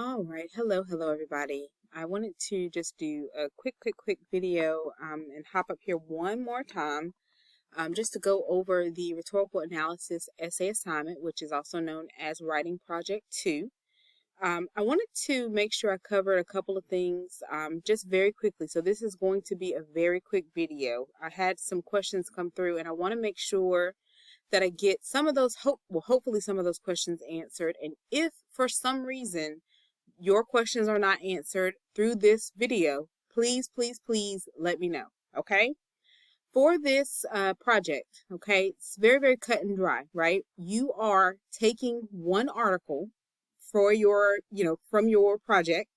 All right. Hello, everybody. I wanted to just do a quick video and hop up here one more time just to go over the rhetorical analysis essay assignment, which is also known as Writing Project 2. I wanted to make sure I covered a couple of things just very quickly. So this is going to be a very quick video. I had some questions come through and I want to make sure that I get some of those, hopefully some of those questions answered. And if for some reason your questions are not answered through this video, please let me know, okay? For this project, okay, it's very cut and dry, right? You are taking one article for your, from your project.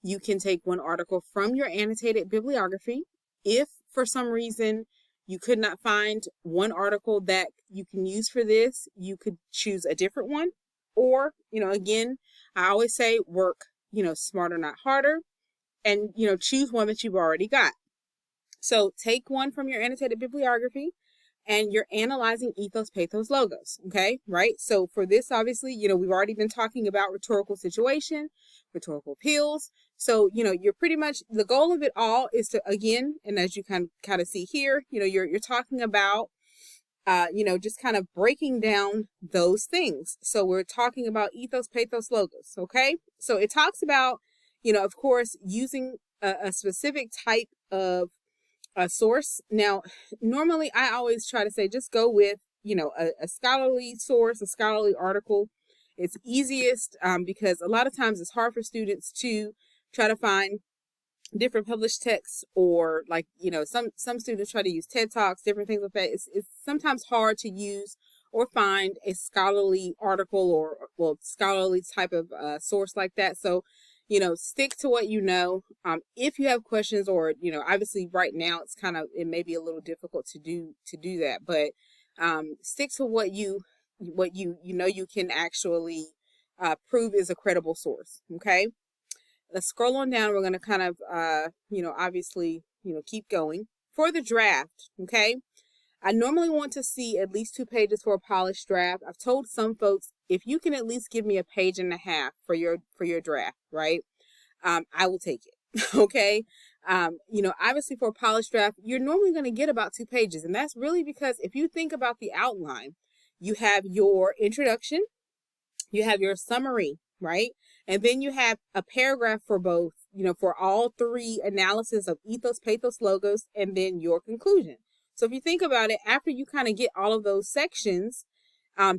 You can take one article from your annotated bibliography. If for some reason you could not find one article that you can use for this, you could choose a different one. Or, again, I always say work, smarter, not harder, and, choose one that you've already got. So take one from your annotated bibliography and you're analyzing ethos, pathos, logos. Okay, right? So for this, obviously, we've already been talking about rhetorical situation, rhetorical appeals. So, you're pretty much, the goal of it all is to, again, and as you kind of see here, you're talking about just kind of breaking down those things. So we're talking about ethos, pathos, logos. Okay. So it talks about, of course, using a specific type of a source. Now, normally I always try to say, just go with, a scholarly source, a scholarly article. It's easiest because a lot of times it's hard for students to try to find different published texts, or like, some students try to use TED Talks, different things like that. It's sometimes hard to use or find a scholarly article or, well, scholarly type of source like that. So, stick to what you know. If you have questions, or, obviously right now it may be a little difficult to do that, but stick to what you you can actually prove is a credible source. Okay. Let's scroll on down. We're going to kind of, obviously, keep going. For the draft, okay, I normally want to see at least 2 pages for a polished draft. I've told some folks, if you can at least give me a page and a half for your draft, right, I will take it, okay? Obviously for a polished draft, you're normally going to get about 2 pages, and that's really because if you think about the outline, you have your introduction, you have your summary, right? And then you have a paragraph for both, for all 3 analysis of ethos, pathos, logos, and then your conclusion. So if you think about it, after you kind of get all of those sections,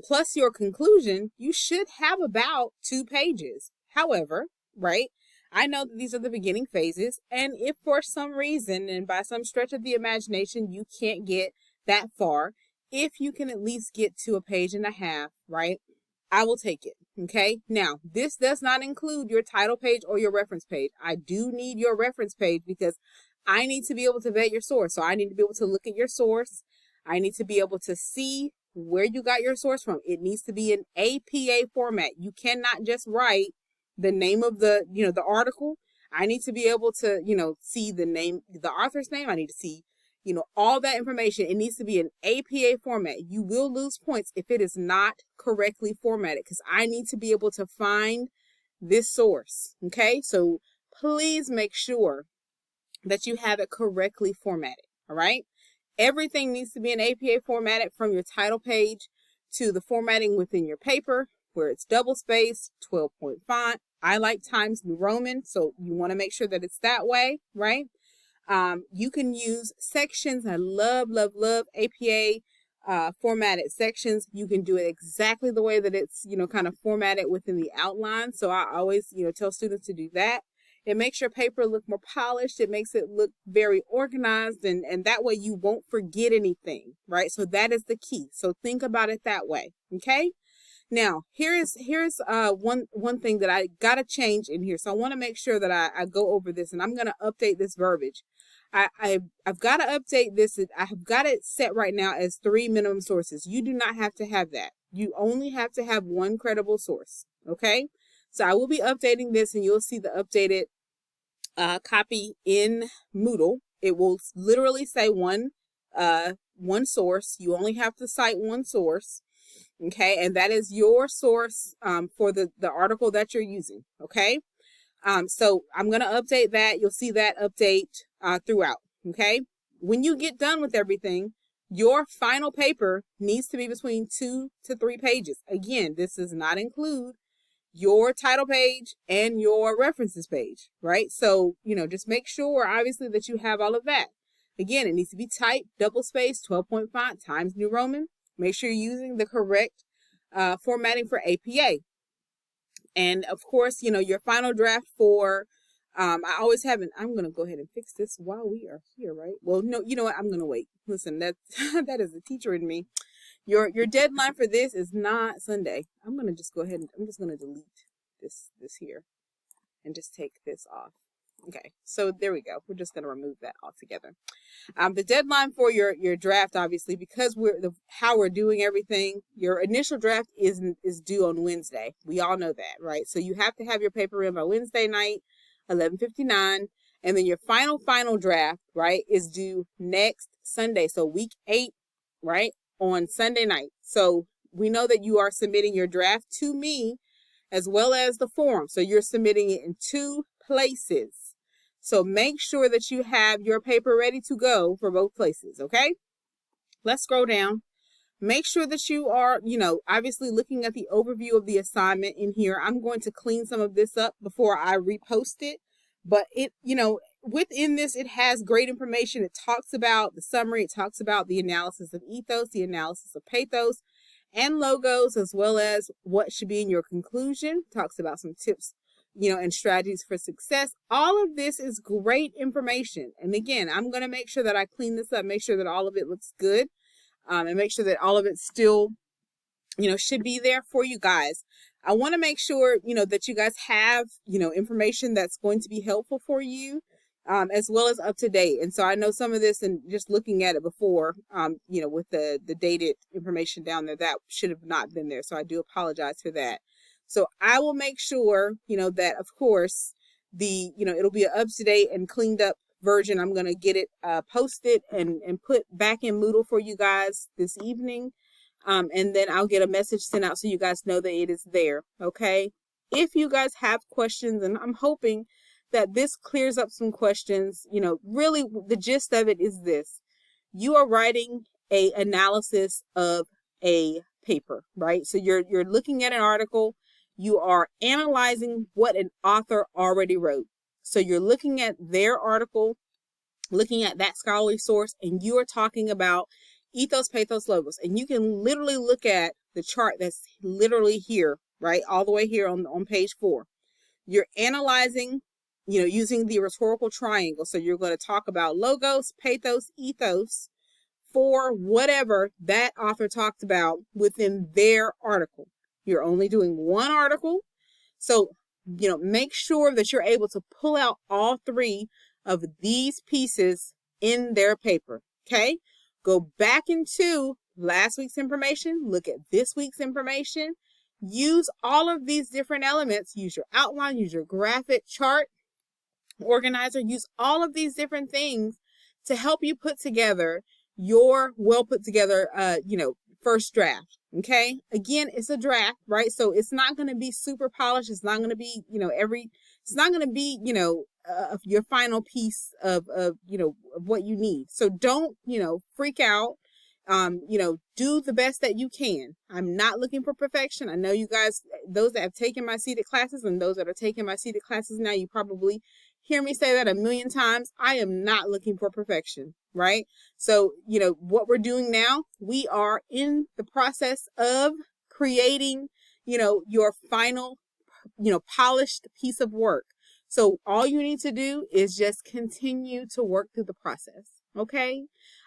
plus your conclusion, you should have about 2 pages. However, right, I know that these are the beginning phases, and if for some reason and by some stretch of the imagination you can't get that far, if you can at least get to a page and a half, right, I will take it. Okay. Now, this does not include your title page or your reference page. I do need your reference page because I need to be able to vet your source. So I need to be able to look at your source. I need to be able to see where you got your source from. It needs to be in APA format. You cannot just write the name of the article. I need to be able to, see the name, the author's name. I need to see, all that information. It needs to be in APA format. You will lose points if it is not correctly formatted, because I need to be able to find this source. Okay. So please make sure that you have it correctly formatted. All right. Everything needs to be in APA formatted, from your title page to the formatting within your paper, where it's double spaced, 12-point font. I like Times New Roman, so you want to make sure that it's that way, right? You can use sections. I love APA formatted sections. You can do it exactly the way that it's, kind of formatted within the outline. So I always, tell students to do that. It makes your paper look more polished. It makes it look very organized, and that way you won't forget anything, right? So that is the key. So think about it that way, okay? Now, here's one thing that I got to change in here. So I want to make sure that I go over this, and I'm going to update this verbiage. I've got to update this. I have got it set right now as 3 minimum sources. You do not have to have that. You only have to have 1 credible source, okay? So I will be updating this, and you'll see the updated copy in Moodle. It will literally say one source. You only have to cite 1 source. Okay, and that is your source for the article that you're using. Okay, so I'm going to update that. You'll see that update throughout. Okay, when you get done with everything, your final paper needs to be between 2 to 3 pages. Again, this does not include your title page and your references page, right? So, just make sure, obviously, that you have all of that. Again, it needs to be typed, double spaced, 12-point font, Times New Roman. Make sure you're using the correct formatting for APA. And of course, your final draft for, I always have I'm going to go ahead and fix this while we are here, right? Well, no, you know what? I'm going to wait. Listen, that is a teacher in me. Your deadline for this is not Sunday. I'm going to just go ahead and I'm just going to delete this here and just take this off. Okay, so there we go. We're just going to remove that altogether. The deadline for your draft, obviously, because how we're doing everything, your initial draft is due on Wednesday. We all know that, right? So you have to have your paper in by Wednesday night, 11:59, and then your final draft, right, is due next Sunday. So week 8, right, on Sunday night. So we know that you are submitting your draft to me as well as the form. So you're submitting it in 2 places. So make sure that you have your paper ready to go for both places, okay? Let's scroll down. Make sure that you are, obviously looking at the overview of the assignment in here. I'm going to clean some of this up before I repost it. But it, within this, it has great information. It talks about the summary. It talks about the analysis of ethos, the analysis of pathos, and logos, as well as what should be in your conclusion. It talks about some tips, and strategies for success. All of this is great information. And again, I'm going to make sure that I clean this up, make sure that all of it looks good, and make sure that all of it still, should be there for you guys. I want to make sure, that you guys have, information that's going to be helpful for you, as well as up to date. And so I know some of this, and just looking at it before, with the dated information down there, that should have not been there. So I do apologize for that. So I will make sure, that of course it'll be an up-to-date and cleaned up version. I'm going to get it posted and put back in Moodle for you guys this evening. And then I'll get a message sent out so you guys know that it is there. Okay. If you guys have questions, and I'm hoping that this clears up some questions, really the gist of it is this: you are writing a analysis of a paper, right? So you're looking at an article. You are analyzing what an author already wrote. So you're looking at their article, looking at that scholarly source, and you are talking about ethos, pathos, logos. And you can literally look at the chart that's literally here, right? All the way here on page 4. You're analyzing, using the rhetorical triangle. So you're going to talk about logos, pathos, ethos for whatever that author talked about within their article. You're only doing one article. So, make sure that you're able to pull out all 3 of these pieces in their paper. Okay. Go back into last week's information. Look at this week's information. Use all of these different elements. Use your outline, use your graphic chart organizer, use all of these different things to help you put together your well put together, first draft. Okay. Again, it's a draft, right? So it's not going to be super polished. It's not going to be, it's not going to be, your final piece of what you need. So don't, freak out. Do the best that you can. I'm not looking for perfection. I know you guys, those that have taken my seated classes and those that are taking my seated classes now, you probably hear me say that a million times. I am not looking for perfection, right? So, what we're doing now, we are in the process of creating, your final, polished piece of work. So all you need to do is just continue to work through the process. Okay.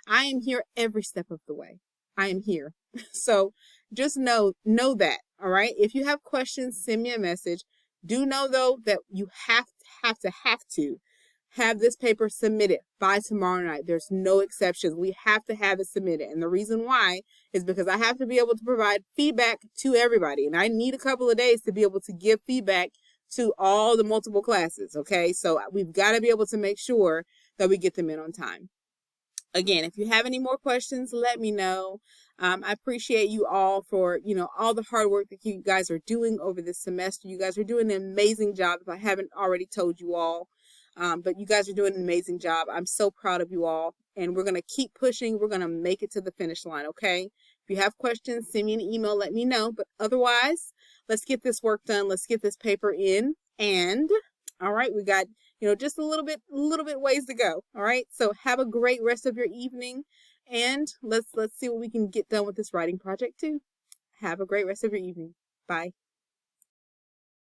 I am here every step of the way. I am here. So just know that. All right. If you have questions, send me a message. Do know though that you have to have this paper submitted by tomorrow night. There's no exceptions. We have to have it submitted. And the reason why is because I have to be able to provide feedback to everybody. And I need a couple of days to be able to give feedback to all the multiple classes. Okay. So we've got to be able to make sure that we get them in on time. Again, if you have any more questions, let me know. I appreciate you all for, all the hard work that you guys are doing over this semester. You guys are doing an amazing job, if I haven't already told you all. But you guys are doing an amazing job. I'm so proud of you all. And we're going to keep pushing. We're going to make it to the finish line, okay? If you have questions, send me an email, let me know. But otherwise, let's get this work done. Let's get this paper in. And, all right, we got, just a little bit ways to go. All right, so have a great rest of your evening. And let's see what we can get done with this writing project too. Have a great rest of your evening. Bye.